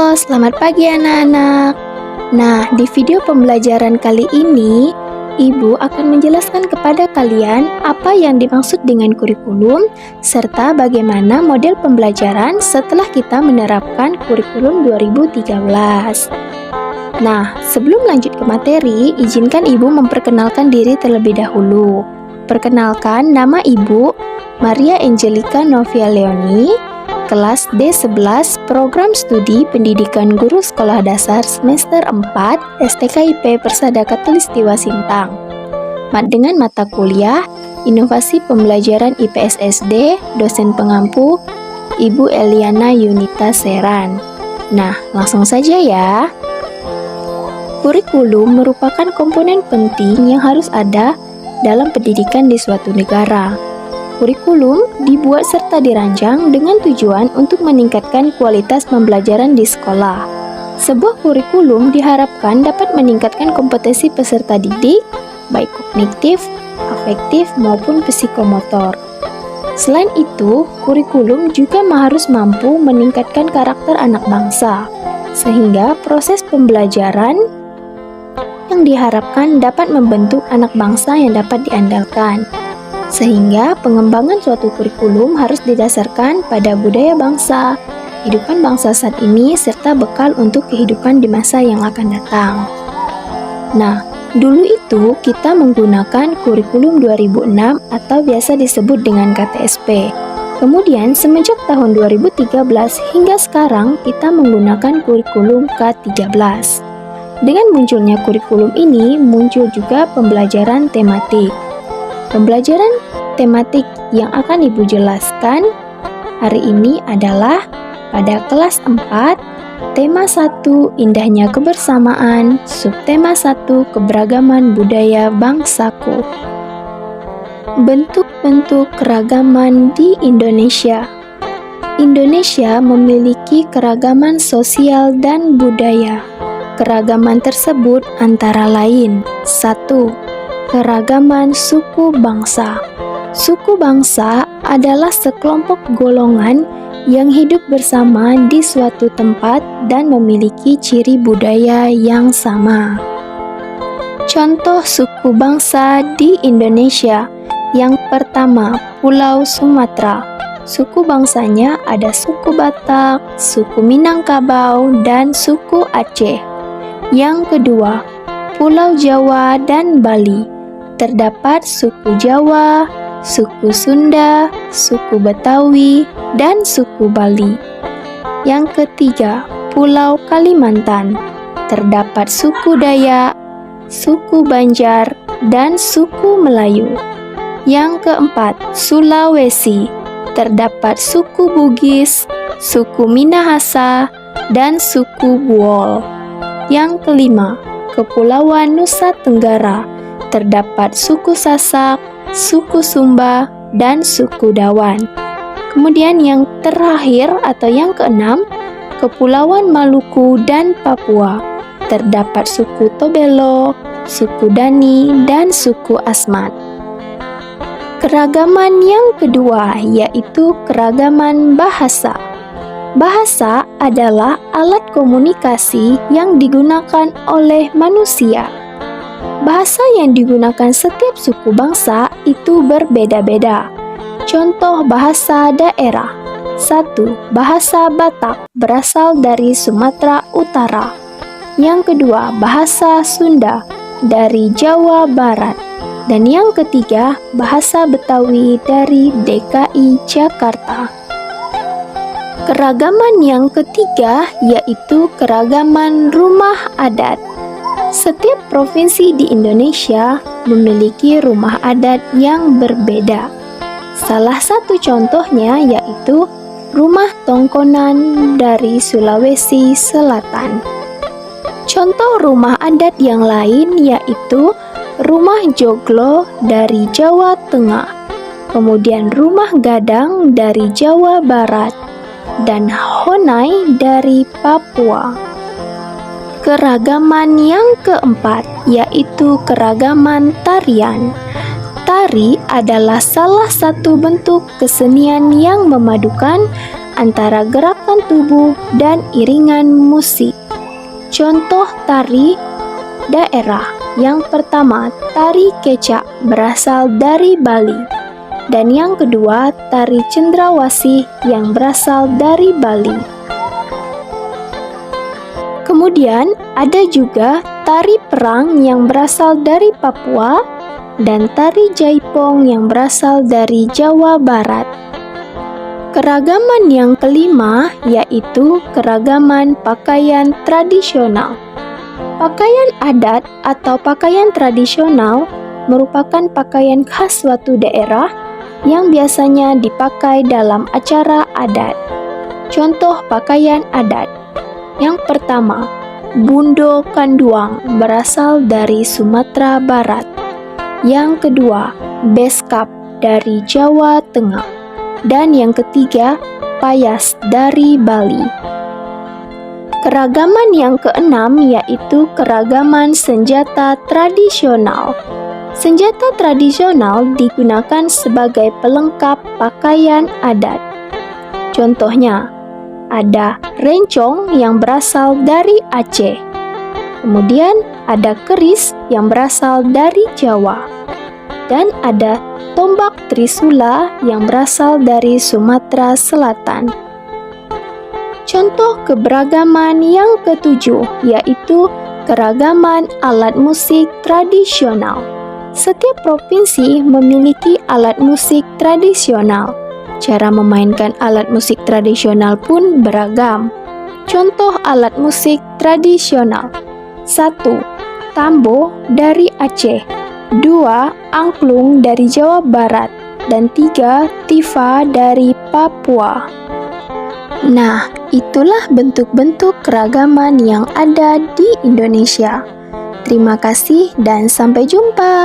Halo, selamat pagi anak-anak. Nah, di video pembelajaran kali ini, Ibu akan menjelaskan kepada kalian apa yang dimaksud dengan kurikulum, serta bagaimana model pembelajaran setelah kita menerapkan kurikulum 2013. Nah, sebelum lanjut ke materi, izinkan Ibu memperkenalkan diri terlebih dahulu. Perkenalkan, nama Ibu Maria Angelica Novia Leoni, kelas D11 Program Studi Pendidikan Guru Sekolah Dasar semester 4 STKIP Persada Khatulistiwa Sintang. Dengan mata kuliah Inovasi Pembelajaran IPS SD, dosen pengampu Ibu Eliana Yunita Seran. Nah, langsung saja ya. Kurikulum merupakan komponen penting yang harus ada dalam pendidikan di suatu negara. Kurikulum dibuat serta dirancang dengan tujuan untuk meningkatkan kualitas pembelajaran di sekolah. Sebuah kurikulum diharapkan dapat meningkatkan kompetensi peserta didik, baik kognitif, afektif, maupun psikomotor. Selain itu, kurikulum juga harus mampu meningkatkan karakter anak bangsa, sehingga proses pembelajaran yang diharapkan dapat membentuk anak bangsa yang dapat diandalkan. Sehingga pengembangan suatu kurikulum harus didasarkan pada budaya bangsa, kehidupan bangsa saat ini, serta bekal untuk kehidupan di masa yang akan datang. Nah, dulu itu kita menggunakan kurikulum 2006 atau biasa disebut dengan KTSP. Kemudian semenjak tahun 2013 hingga sekarang kita menggunakan kurikulum K13. Dengan munculnya kurikulum ini, muncul juga pembelajaran tematik. Pembelajaran tematik yang akan Ibu jelaskan hari ini adalah pada kelas 4, tema 1 indahnya kebersamaan, subtema 1 keberagaman budaya bangsaku. Bentuk-bentuk keragaman di Indonesia. Indonesia memiliki keragaman sosial dan budaya. Keragaman tersebut antara lain: 1. Keragaman suku bangsa. Suku bangsa adalah sekelompok golongan yang hidup bersama di suatu tempat dan memiliki ciri budaya yang sama. Contoh suku bangsa di Indonesia. Yang pertama, Pulau Sumatera. Suku bangsanya ada suku Batak, suku Minangkabau, dan suku Aceh. Yang kedua, Pulau Jawa dan Bali. Terdapat suku Jawa, suku Sunda, suku Betawi, dan suku Bali. Yang ketiga, Pulau Kalimantan. Terdapat suku Dayak, suku Banjar, dan suku Melayu. Yang keempat, Sulawesi. Terdapat suku Bugis, suku Minahasa, dan suku Buol. Yang kelima, Kepulauan Nusa Tenggara. Terdapat suku Sasak, suku Sumba, dan suku Dawan. Kemudian yang terakhir atau yang keenam, Kepulauan Maluku dan Papua. Terdapat suku Tobelo, suku Dani, dan suku Asmat. Keragaman yang kedua yaitu keragaman bahasa. Bahasa adalah alat komunikasi yang digunakan oleh manusia. Bahasa yang digunakan setiap suku bangsa itu berbeda-beda. Contoh bahasa daerah. 1. Bahasa Batak berasal dari Sumatera Utara. Yang kedua, bahasa Sunda dari Jawa Barat. Dan yang ketiga, bahasa Betawi dari DKI Jakarta. Keragaman yang ketiga yaitu keragaman rumah adat. Setiap provinsi di Indonesia memiliki rumah adat yang berbeda. Salah satu contohnya yaitu rumah Tongkonan dari Sulawesi Selatan. Contoh rumah adat yang lain yaitu rumah Joglo dari Jawa Tengah, kemudian rumah Gadang dari Jawa Barat, dan Honai dari Papua. Keragaman yang keempat yaitu keragaman tarian. Tari adalah salah satu bentuk kesenian yang memadukan antara gerak gerakan tubuh, dan iringan musik. Contoh tari daerah. Yang pertama, tari kecak berasal dari Bali. Dan yang kedua, tari cendrawasih yang berasal dari Bali. Kemudian ada juga tari perang yang berasal dari Papua dan tari jaipong yang berasal dari Jawa Barat. Keragaman yang kelima yaitu keragaman pakaian tradisional. Pakaian adat atau pakaian tradisional merupakan pakaian khas suatu daerah yang biasanya dipakai dalam acara adat. Contoh pakaian adat. Yang pertama, bundo kanduang berasal dari Sumatera Barat. Yang kedua, beskap dari Jawa Tengah. Dan yang ketiga, payas dari Bali. Keragaman yang keenam yaitu keragaman senjata tradisional. Senjata tradisional digunakan sebagai pelengkap pakaian adat. Contohnya, ada rencong yang berasal dari Aceh. Kemudian ada keris yang berasal dari Jawa. Dan ada tombak trisula yang berasal dari Sumatera Selatan. Contoh keberagaman yang ketujuh yaitu keragaman alat musik tradisional. Setiap provinsi memiliki alat musik tradisional. Cara memainkan alat musik tradisional pun beragam. Contoh alat musik tradisional. 1. Tambo dari Aceh. 2. Angklung dari Jawa Barat. Dan 3. Tifa dari Papua. Nah, itulah bentuk-bentuk keragaman yang ada di Indonesia. Terima kasih dan sampai jumpa.